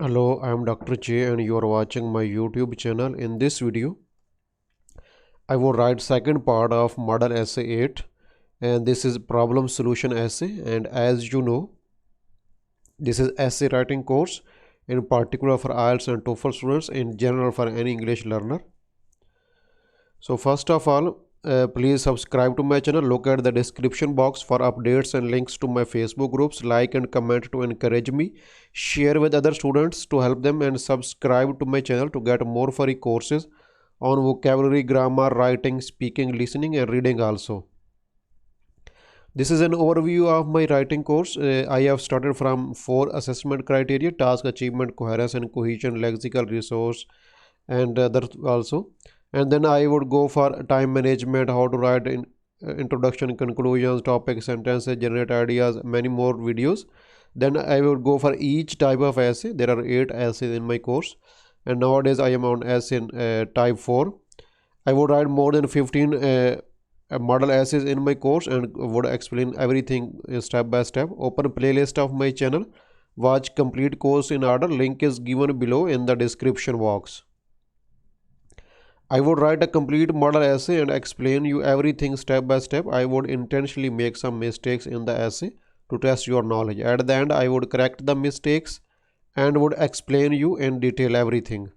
Hello, I am Dr. J and you are watching my YouTube channel. In this video, I will write second part of Model Essay 8 and this is problem solution essay, and as you know, this is essay writing course in particular for Ielts and TOEFL students, in general for any English learner. So first of all, please subscribe to my channel. Look at the description box for updates and links to my Facebook groups. Like and comment to encourage me. Share with other students to help them, and subscribe to my channel to get more free courses on vocabulary, grammar, writing, speaking, listening and reading also. This is an overview of my writing course. I have started from 4 assessment criteria: task achievement, coherence and cohesion, lexical resource and others also. And then I would go for time management, how to write in introduction, conclusions, topic, sentences, generate ideas, many more videos. Then I would go for each type of essay. There are 8 essays in my course, and nowadays I am on essay type 4. I would write more than 15 model essays in my course and would explain everything step by step. Open playlist of my channel, watch complete course in order. Link is given below in the description box. I would write a complete model essay and explain you everything step by step. I would intentionally make some mistakes in the essay to test your knowledge. At the end, I would correct the mistakes and would explain you in detail everything.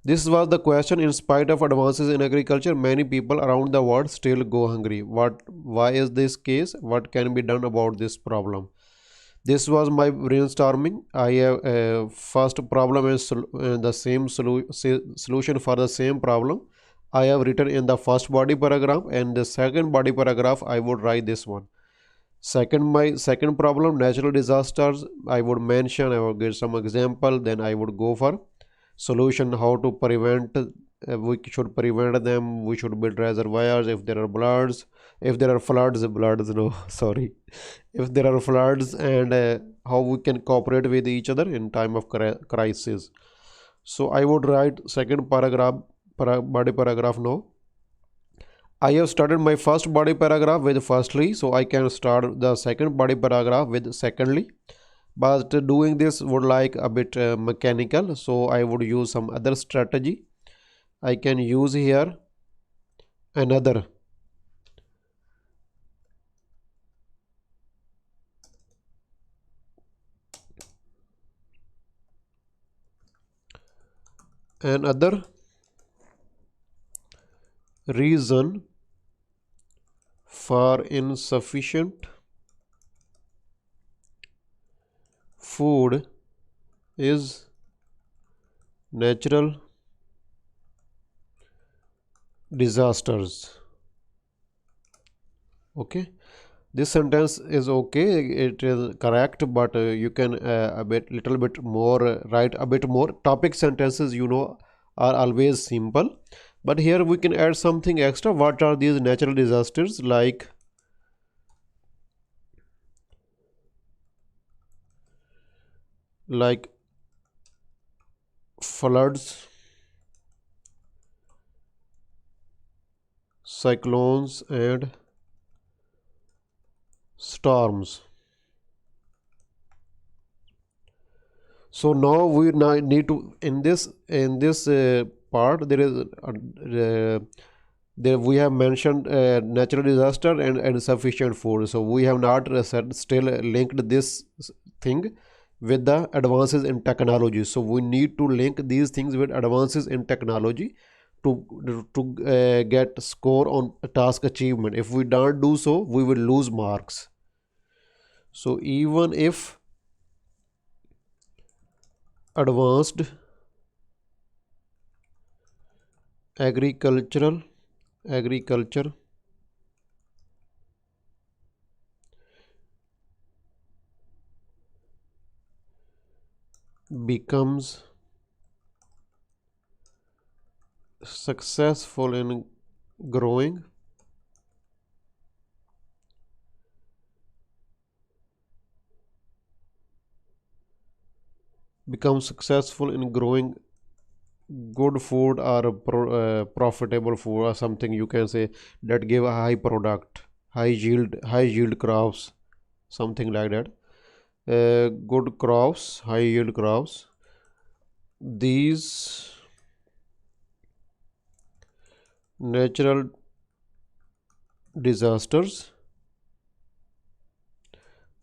This was the question: in spite of advances in agriculture, many people around the world still go hungry. Why is this case? What can be done about this problem? This was my brainstorming. I have first problem is the same solution for the same problem I have written in the first body paragraph, and the second body paragraph I would write this one. My second problem, natural disasters, I would mention, I would give some example, then I would go for solution, how to prevent. We should prevent them. We should build reservoirs if there are floods. If there are floods, no, sorry. If there are floods, and how we can cooperate with each other in time of crisis. So I would write second paragraph, body paragraph now. I have started my first body paragraph with firstly, so I can start the second body paragraph with secondly. But doing this would like a bit mechanical, so I would use some other strategy. I can use here another reason for insufficient food is natural disasters. Okay, this sentence is okay, it is correct, but you can little bit more write a bit more. Topic sentences, are always simple, but here we can add something extra. What are these natural disasters? Like floods, cyclones and storms. So now we need to, in this part, there is there we have mentioned natural disaster and insufficient food. So we have not still linked this thing with the advances in technology. So we need to link these things with advances in technology to get score on task achievement. If we don't do so, we will lose marks. So even if advanced agriculture becomes successful in growing good food or profitable food, or something you can say, that give a high product, high yield crops, something like that. good crops, high yield crops. These natural disasters,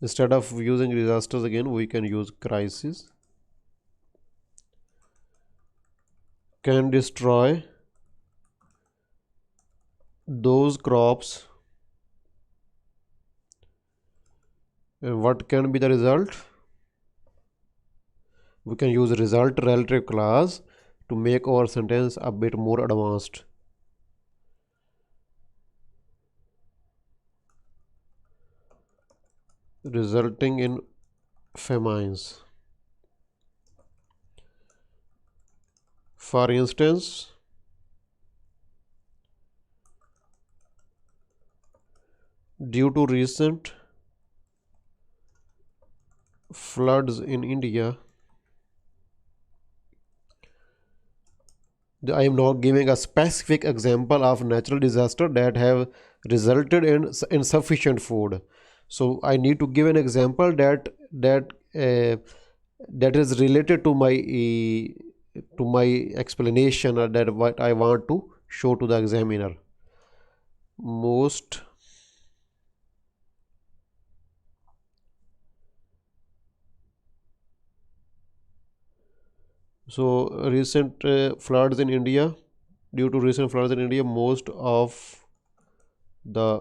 instead of using disasters again, we can use crisis, can destroy those crops. And what can be the result? We can use result relative clause to make our sentence a bit more advanced. Resulting in famines. For instance, due to recent floods in India, I am now giving a specific example of natural disaster that have resulted in insufficient food. So I need to give an example that is related to my explanation, or that what I want to show to the examiner. Most so recent floods in India. Due to recent floods in India, most of the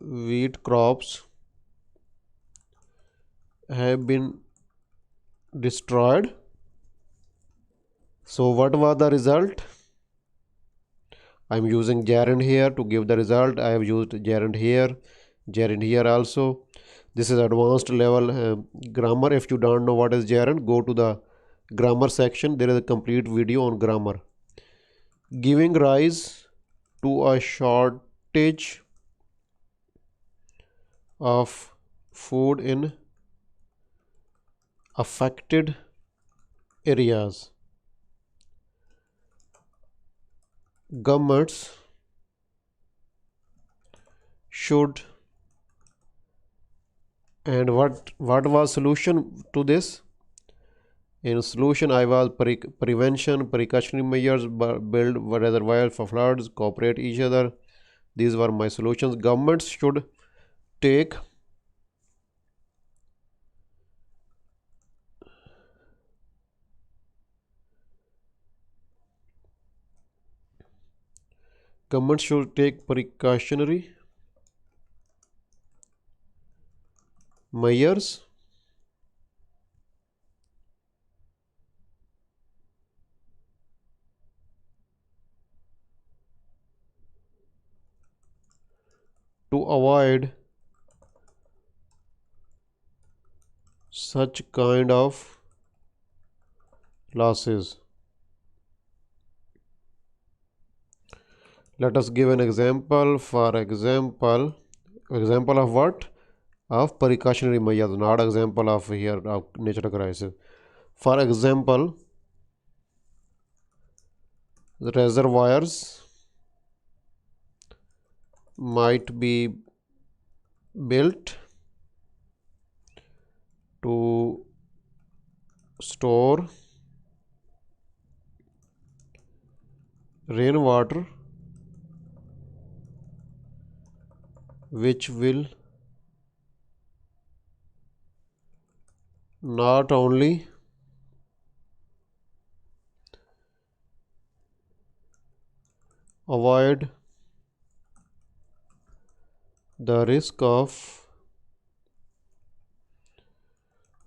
wheat crops have been destroyed. So what was the result? I am using gerund here to give the result. I have used gerund here also. This is advanced level grammar. If you don't know what is gerund, go to the grammar section. There is a complete video on grammar. Giving rise to a shortage of food in affected areas. Governments should, and what was solution to this? In solution, I was prevention, precautionary measures, build reservoirs for floods, cooperate each other. These were my solutions. Governments should take precautionary measures to avoid such kind of losses. Let us give an example. For example of what? Of precautionary measures, not example of here of natural crisis. For example, the reservoirs might be built to store rainwater, which will not only avoid the risk of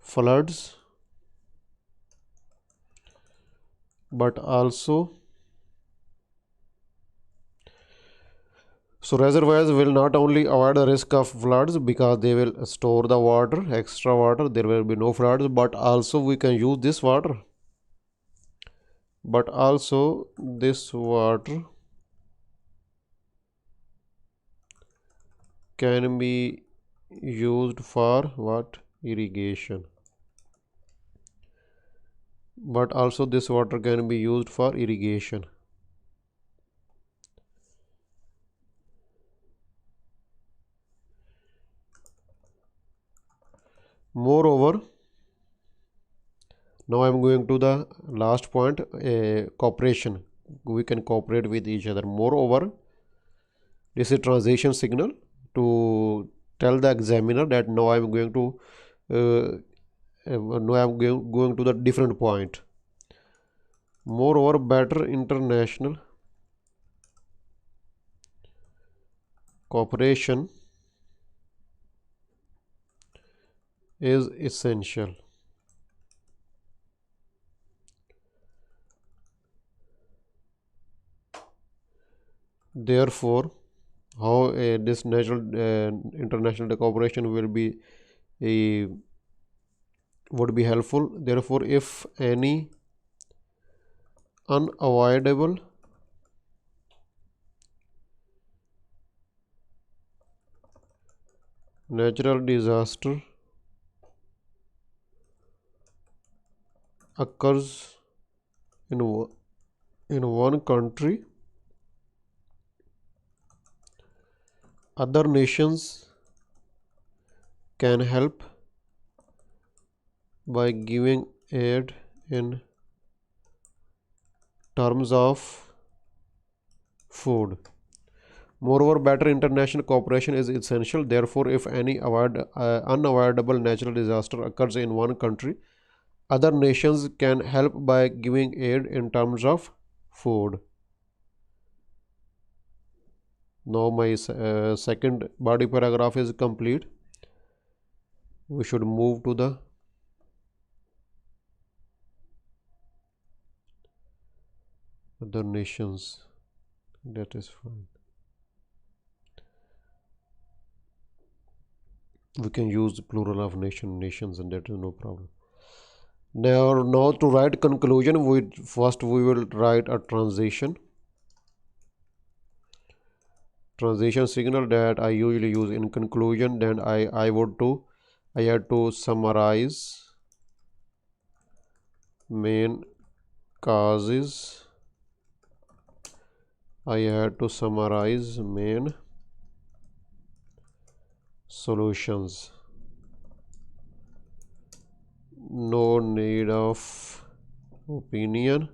floods, but also so reservoirs will not only avoid the risk of floods because they will store the water, extra water, there will be no floods, but also we can use this water. But also this water can be used for what? Irrigation. But also this water can be used for irrigation. Moreover, now I'm going to the last point, cooperation. We can cooperate with each other. Moreover, this is transition signal to tell the examiner that now I'm going to now I'm going to the different point. Moreover, better international cooperation is essential. Therefore, how this natural international cooperation will be would be helpful. Therefore, if any unavoidable natural disaster occurs in in one country, other nations can help by giving aid in terms of food. Moreover, better international cooperation is essential. Therefore, if any unavoidable natural disaster occurs in one country, other nations can help by giving aid in terms of food. Now, my second body paragraph is complete. We should move to the other nations. That is fine. We can use the plural of nations, and that is no problem. Now to write conclusion, we will write a transition signal that I usually use in conclusion. Then I had to summarize main causes. I had to summarize main solutions. No need of opinion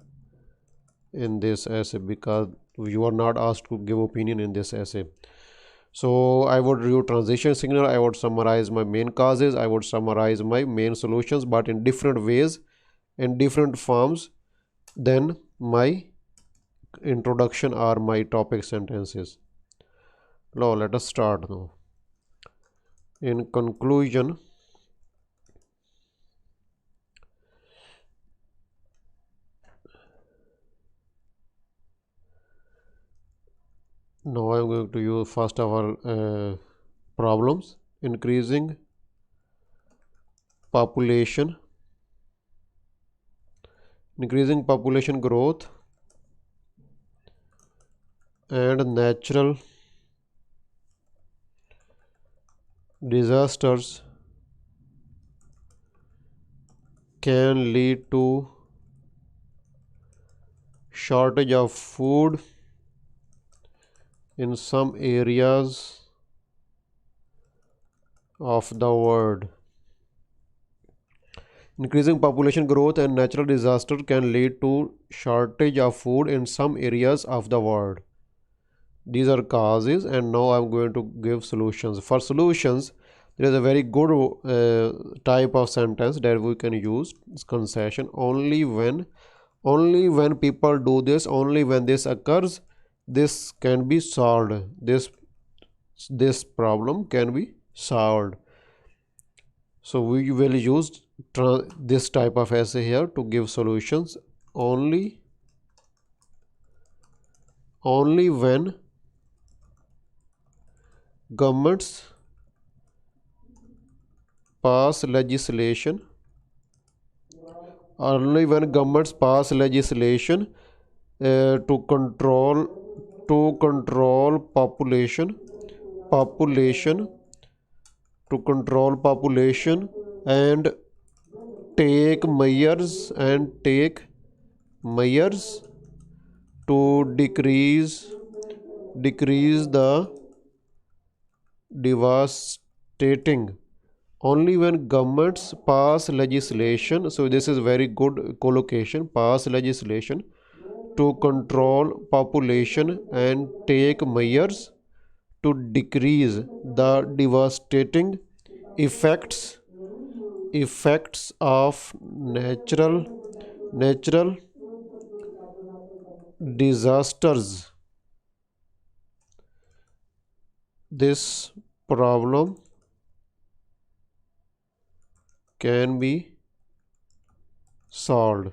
in this essay because you are not asked to give opinion in this essay. So I would do transition signal, I would summarize my main causes, I would summarize my main solutions, but in different ways, in different forms than my introduction or my topic sentences. Now let us start now. In conclusion, now I am going to use first of all problems. Increasing population growth and natural disasters can lead to shortage of food in some areas of the world. Increasing population growth and natural disaster can lead to shortage of food in some areas of the world. These are causes, and now I'm going to give solutions. For solutions, there is a very good type of sentence that we can use. It's concession. Only when people do this, only when this occurs, this can be solved. This problem can be solved. So we will use this type of essay here to give solutions. Only when governments pass legislation to control population to control population and take measures to decrease the devastating only when governments pass legislation, so this is very good collocation, pass legislation to control population and take measures to decrease the devastating effects of natural disasters. This problem can be solved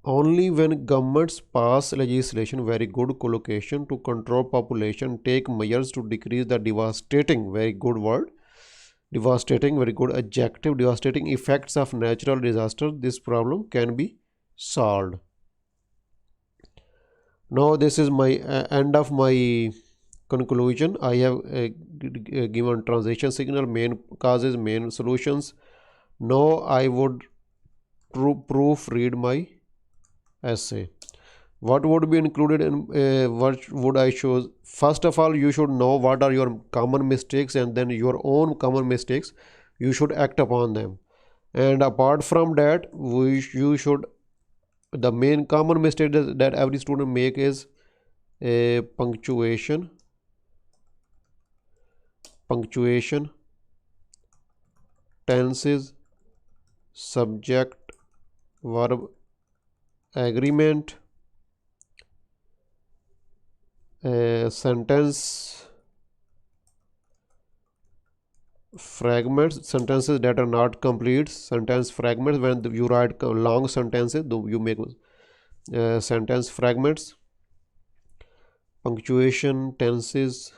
only when governments pass legislation, very good collocation, to control population, take measures to decrease the devastating, very good word, devastating, very good adjective, devastating effects of natural disaster. This problem can be solved. Now this is my end of my conclusion. I have given transition signal, main causes, main solutions. Now I would proofread my essay. What would be included in what would I show? First of all, you should know what are your common mistakes, and then your own common mistakes you should act upon them. And apart from that, you should, the main common mistake that every student make is a punctuation, tenses, subject verb agreement, sentence fragments, sentences that are not complete, sentence fragments. When you write long sentences, you make sentence fragments, punctuation, tenses,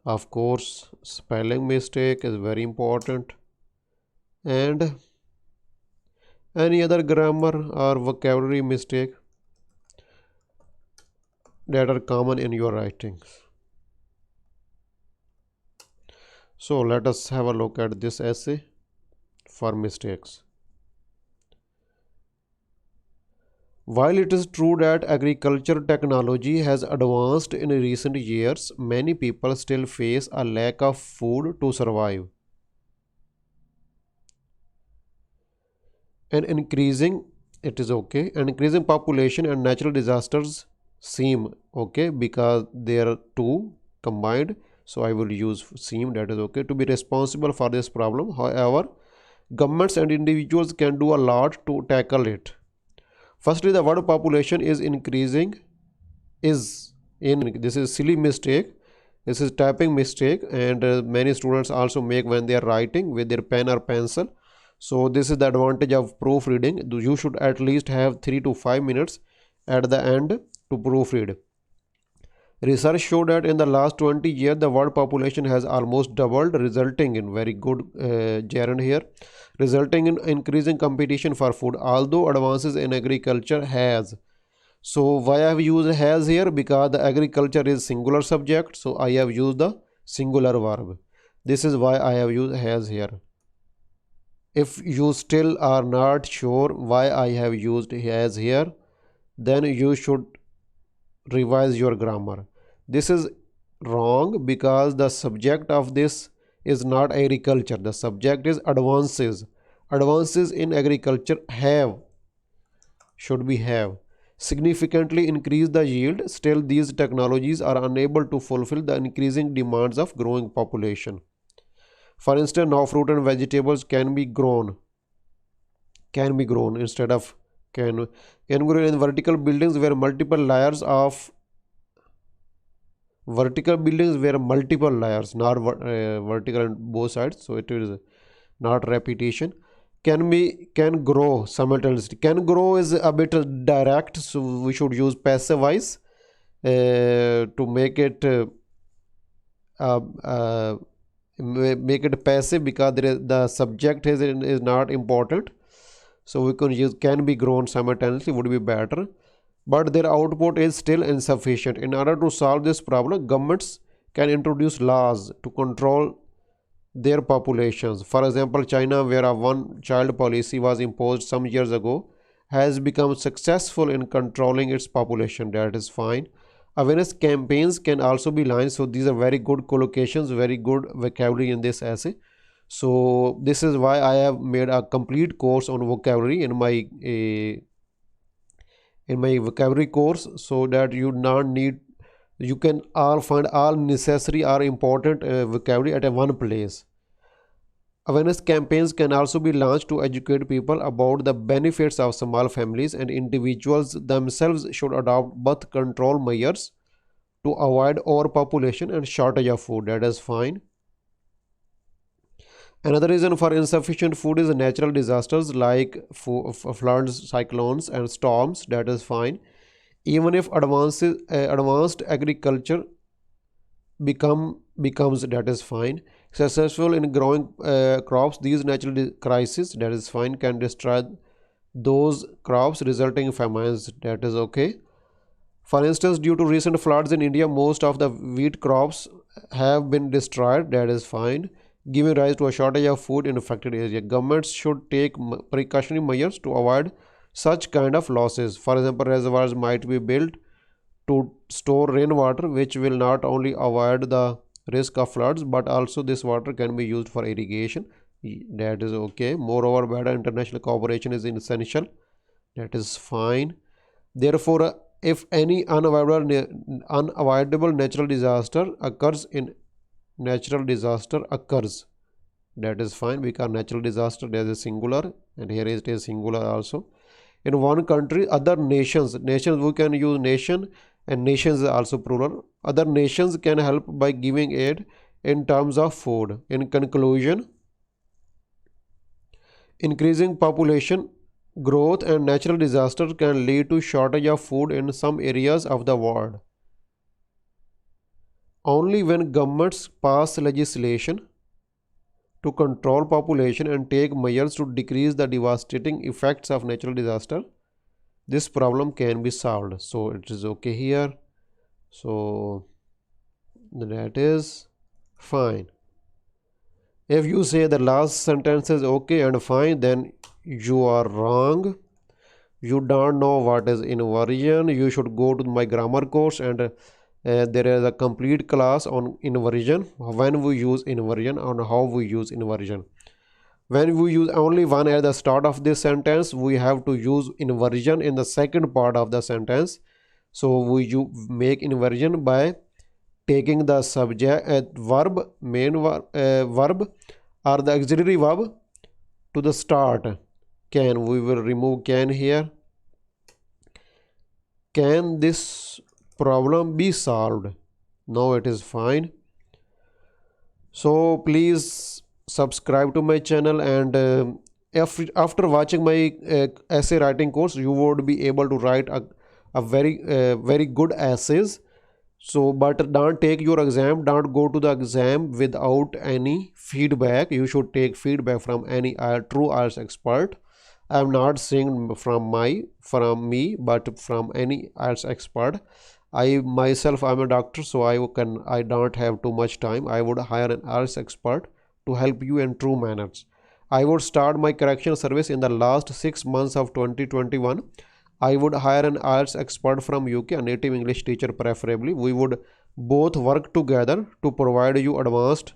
of course spelling mistake is very important, and any other grammar or vocabulary mistake that are common in your writings. So let us have a look at this essay for mistakes. While it is true that agriculture technology has advanced in recent years, many people still face a lack of food to survive. An increasing, it is okay, an increasing population and natural disasters seem okay because they are two combined. So I will use seem, that is okay, to be responsible for this problem. However, governments and individuals can do a lot to tackle it. Firstly, the word population is increasing is in, this is silly mistake, this is typing mistake, and many students also make when they are writing with their pen or pencil. So this is the advantage of proofreading. You should at least have 3 to 5 minutes at the end to proofread. Research showed that in the last 20 years, the world population has almost doubled, resulting in, very good gerund here, resulting in increasing competition for food. Although advances in agriculture has, so why I have used has here? Because the agriculture is singular subject, so I have used the singular verb. This is why I have used has here. If you still are not sure why I have used has here, then you should revise your grammar. This is wrong because the subject of this is not agriculture. The subject is advances. Advances in agriculture have, should be have, significantly increase the yield. Still, these technologies are unable to fulfill the increasing demands of growing population. For instance, now fruit and vegetables can be grown instead of can grow in vertical buildings where multiple layers, not vertical on both sides, so it is not repetition. Can grow simultaneously. Can grow is a bit direct, so we should use passive voice to make it passive, because the subject is not important. So we can use can be grown simultaneously, would be better, but their output is still insufficient. In order to solve this problem, governments can introduce laws to control their populations. For example, China, where a one-child policy was imposed some years ago, has become successful in controlling its population. That is fine. Awareness campaigns can also be launched. So these are very good collocations, very good vocabulary in this essay. So this is why I have made a complete course on vocabulary in my vocabulary course, so that you can all find all necessary or important vocabulary at a one place. Awareness campaigns can also be launched to educate people about the benefits of small families, and individuals themselves should adopt birth control measures to avoid overpopulation and shortage of food. That is fine. Another reason for insufficient food is natural disasters like floods, cyclones, and storms. That is fine. Even if advanced agriculture becomes, that is fine, successful in growing crops, these natural crises, that is fine, can destroy those crops, resulting in famines. That is okay. For instance, due to recent floods in India, most of the wheat crops have been destroyed. That is fine, giving rise to a shortage of food in affected areas. Governments should take precautionary measures to avoid such kind of losses. For example, reservoirs might be built to store rainwater, which will not only avoid the risk of floods, but also this water can be used for irrigation. That is okay. Moreover, better international cooperation is essential. That is fine. Therefore, if any unavoidable natural disaster occurs, that is fine, because natural disaster, there is a singular, and here it is singular also. In one country, other nations, we can use nation, and nations is also plural. Other nations can help by giving aid in terms of food. In conclusion, increasing population growth and natural disasters can lead to shortage of food in some areas of the world. Only when governments pass legislation to control population and take measures to decrease the devastating effects of natural disaster, this problem can be solved. So it is okay here. So that is fine. If you say the last sentence is okay and fine, then you are wrong. You don't know what is inversion. You should go to my grammar course, and there is a complete class on inversion, when we use inversion, on how we use inversion. When we use only one at the start of this sentence, we have to use inversion in the second part of the sentence. So we make inversion by taking the subject verb or the auxiliary verb to the start. Can, we will remove can here. Can this problem be solved? No, it is fine. So please subscribe to my channel, and after watching my essay writing course, you would be able to write a very good essays. So, but don't take your exam, don't go to the exam without any feedback. You should take feedback from any true IELTS expert. I am not saying from me, but from any IELTS expert. I myself, I'm a doctor, so I don't have too much time. I would hire an IELTS expert to help you in true manners. I would start my correction service in the last 6 months of 2021. I would hire an IELTS expert from UK, a native English teacher preferably. We would both work together to provide you advanced,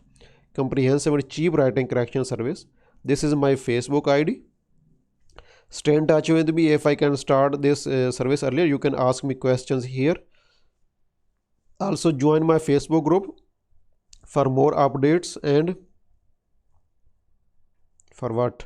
comprehensive and cheap writing correction service. This is my Facebook ID. Stay in touch with me. If I can start this service earlier, you can ask me questions here. Also join my Facebook group for more updates, and for what?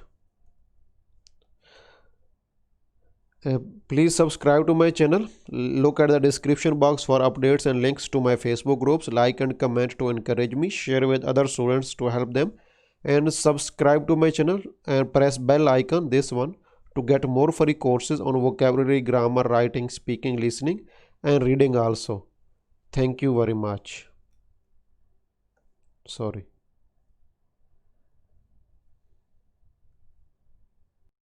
Please subscribe to my channel. Look at the description box for updates and links to my Facebook groups. Like and comment to encourage me. Share with other students to help them. And subscribe to my channel and press bell icon, this one, to get more free courses on vocabulary, grammar, writing, speaking, listening and reading also. Thank you very much. Sorry.